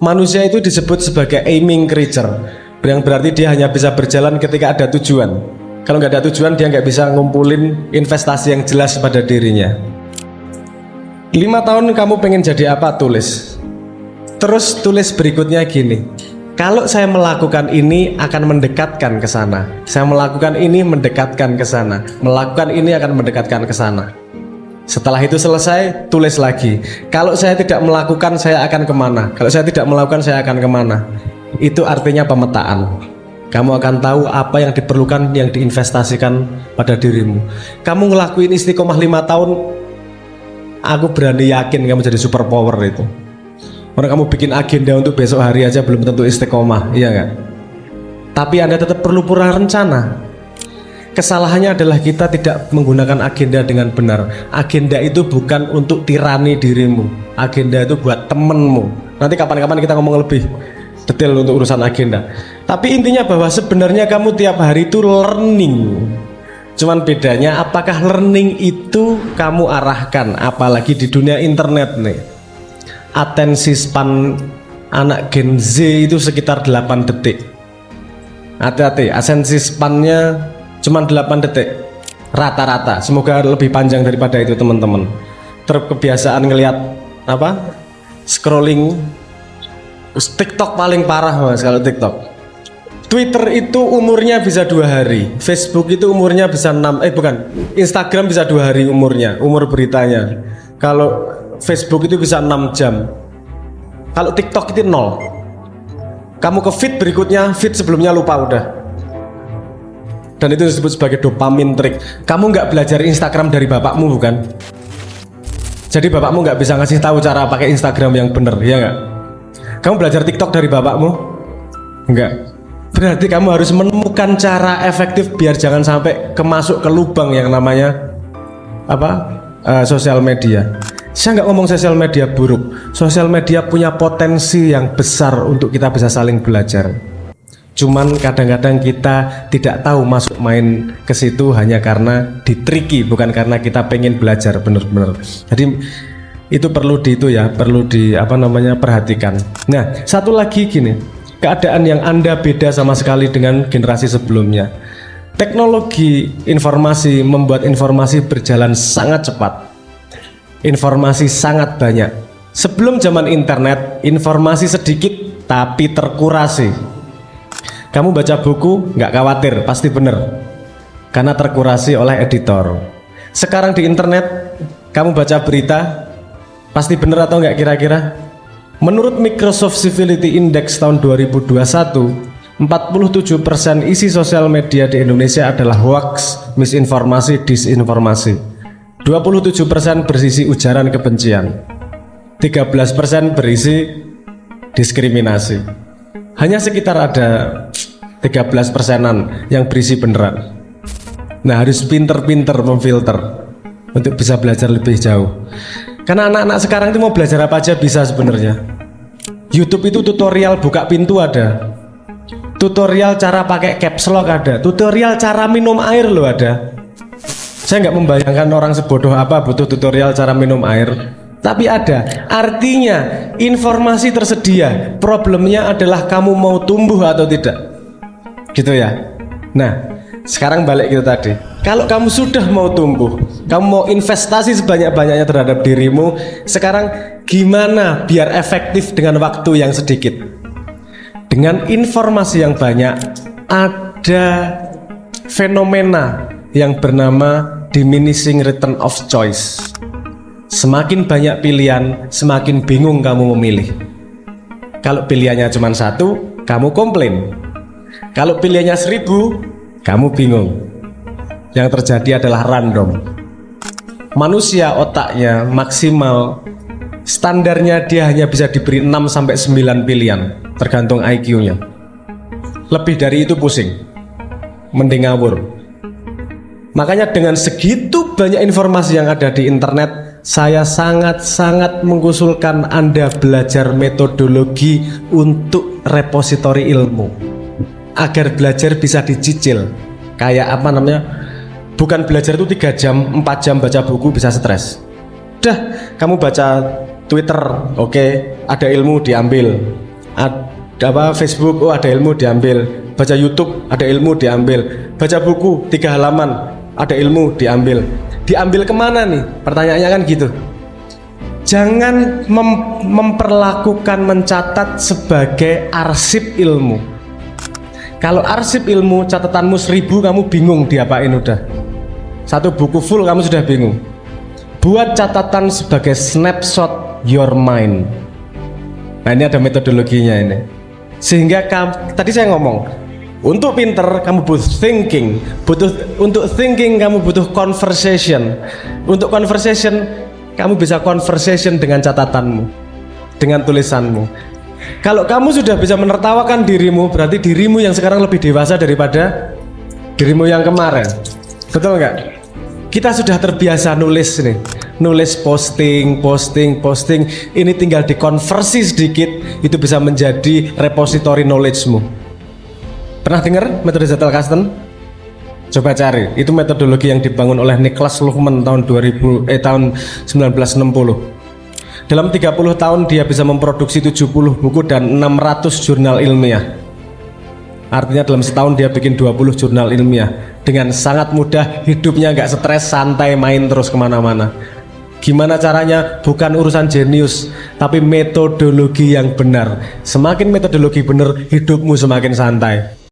Manusia itu disebut sebagai aiming creature, yang berarti dia hanya bisa berjalan ketika ada tujuan. Kalau nggak ada tujuan, dia nggak bisa ngumpulin investasi yang jelas pada dirinya. 5 tahun kamu pengen jadi apa? Tulis. Terus tulis berikutnya gini, kalau saya melakukan ini akan mendekatkan ke sana. Saya melakukan ini mendekatkan ke sana. Melakukan ini akan mendekatkan ke sana. Setelah itu selesai, tulis lagi. Kalau saya tidak melakukan, saya akan kemana? Kalau saya tidak melakukan, saya akan kemana? Itu artinya pemetaan. Kamu akan tahu apa yang diperlukan, yang diinvestasikan pada dirimu. Kamu ngelakuin istiqomah 5 tahun, aku berani yakin kamu jadi super power itu. Orang kamu bikin agenda untuk besok hari aja belum tentu istiqomah, iya nggak? Tapi Anda tetap perlu pura rencana. Kesalahannya adalah kita tidak menggunakan agenda dengan benar. Agenda itu bukan untuk tirani dirimu. Agenda itu buat temenmu. Nanti kapan-kapan kita ngomong lebih detail untuk urusan agenda. Tapi intinya bahwa sebenarnya kamu tiap hari itu learning. Cuman bedanya apakah learning itu kamu arahkan. Apalagi di dunia internet nih, atensi span anak Gen Z itu sekitar 8 detik. Hati-hati, atensi spannya cuma 8 detik rata-rata. Semoga lebih panjang daripada itu teman-teman. Terkebiasaan ngelihat apa, scrolling. TikTok paling parah mas kalau TikTok. Twitter itu umurnya bisa 2 hari. Facebook itu umurnya bisa 6, Instagram bisa 2 hari umurnya, umur beritanya. Kalau Facebook itu bisa 6 jam. Kalau TikTok itu 0. Kamu ke feed berikutnya, feed sebelumnya lupa udah. Dan itu disebut sebagai dopamin trik. Kamu nggak belajar Instagram dari bapakmu bukan? Jadi bapakmu nggak bisa ngasih tahu cara pakai Instagram yang bener, ya nggak? Kamu belajar TikTok dari bapakmu? Enggak. Berarti kamu harus menemukan cara efektif biar jangan sampai masuk ke lubang yang namanya sosial media. Saya nggak ngomong sosial media buruk. Sosial media punya potensi yang besar untuk kita bisa saling belajar. Cuman kadang-kadang kita tidak tahu masuk main ke situ hanya karena ditriki, bukan karena kita pengen belajar bener-bener. Jadi itu perlu perhatikan. Nah, satu lagi gini, keadaan yang Anda beda sama sekali dengan generasi sebelumnya. Teknologi informasi membuat informasi berjalan sangat cepat. Informasi sangat banyak. Sebelum zaman internet, informasi sedikit tapi terkurasi. Kamu baca buku, nggak khawatir, pasti bener. Karena terkurasi oleh editor. Sekarang di internet, kamu baca berita, pasti bener atau nggak kira-kira? Menurut Microsoft Civility Index tahun 2021, 47% isi sosial media di Indonesia adalah hoax, misinformasi, disinformasi. 27% berisi ujaran kebencian. 13% berisi diskriminasi. Hanya sekitar ada 13%-an yang berisi beneran. Nah, harus pinter-pinter memfilter untuk bisa belajar lebih jauh. Karena anak-anak sekarang itu mau belajar apa aja bisa sebenarnya. YouTube itu tutorial buka pintu ada. Tutorial cara pakai caps lock ada. Tutorial cara minum air loh ada. Saya nggak membayangkan orang sebodoh apa butuh tutorial cara minum air. Tapi ada, artinya informasi tersedia. Problemnya adalah kamu mau tumbuh atau tidak, gitu ya. Nah, sekarang balik gitu tadi. Kalau kamu sudah mau tumbuh, kamu mau investasi sebanyak-banyaknya terhadap dirimu. Sekarang gimana biar efektif dengan waktu yang sedikit? Dengan informasi yang banyak, ada fenomena yang bernama diminishing return of choice. Semakin banyak pilihan, semakin bingung kamu memilih. Kalau pilihannya cuma 1, kamu komplain. Kalau pilihannya 1000, kamu bingung. Yang terjadi adalah random. Manusia otaknya maksimal, standarnya dia hanya bisa diberi 6-9 pilihan, tergantung IQ-nya. Lebih dari itu pusing, mending ngawur. Makanya dengan segitu banyak informasi yang ada di internet, saya sangat-sangat mengusulkan Anda belajar metodologi untuk repositori ilmu agar belajar bisa dicicil. Kayak bukan belajar itu 3 jam, 4 jam baca buku bisa stres. Kamu baca Twitter, oke, ada ilmu diambil. Ada Facebook, oh ada ilmu diambil. Baca YouTube, ada ilmu diambil. Baca buku 3 halaman, ada ilmu diambil. Diambil kemana nih? Pertanyaannya kan gitu. Jangan memperlakukan mencatat sebagai arsip ilmu. Kalau arsip ilmu catatanmu 1000, kamu bingung diapain udah. Satu buku full kamu sudah bingung. Buat catatan sebagai snapshot your mind. Nah ini ada metodologinya ini. Sehingga tadi saya ngomong, untuk pinter kamu butuh thinking, untuk thinking kamu butuh conversation. Untuk conversation kamu bisa conversation dengan catatanmu, dengan tulisanmu. Kalau kamu sudah bisa menertawakan dirimu, berarti dirimu yang sekarang lebih dewasa daripada dirimu yang kemarin. Betul nggak? Kita sudah terbiasa nulis nih, nulis posting. Ini tinggal dikonversi sedikit, itu bisa menjadi repository knowledge-mu. Pernah dengar metode Zettelkasten? Coba cari, itu metodologi yang dibangun oleh Niklas Luhmann tahun 1960. Dalam 30 tahun dia bisa memproduksi 70 buku dan 600 jurnal ilmiah. Artinya dalam setahun dia bikin 20 jurnal ilmiah. Dengan sangat mudah, hidupnya nggak stres, santai, main terus kemana-mana. Gimana caranya? Bukan urusan jenius, tapi metodologi yang benar. Semakin metodologi benar, hidupmu semakin santai.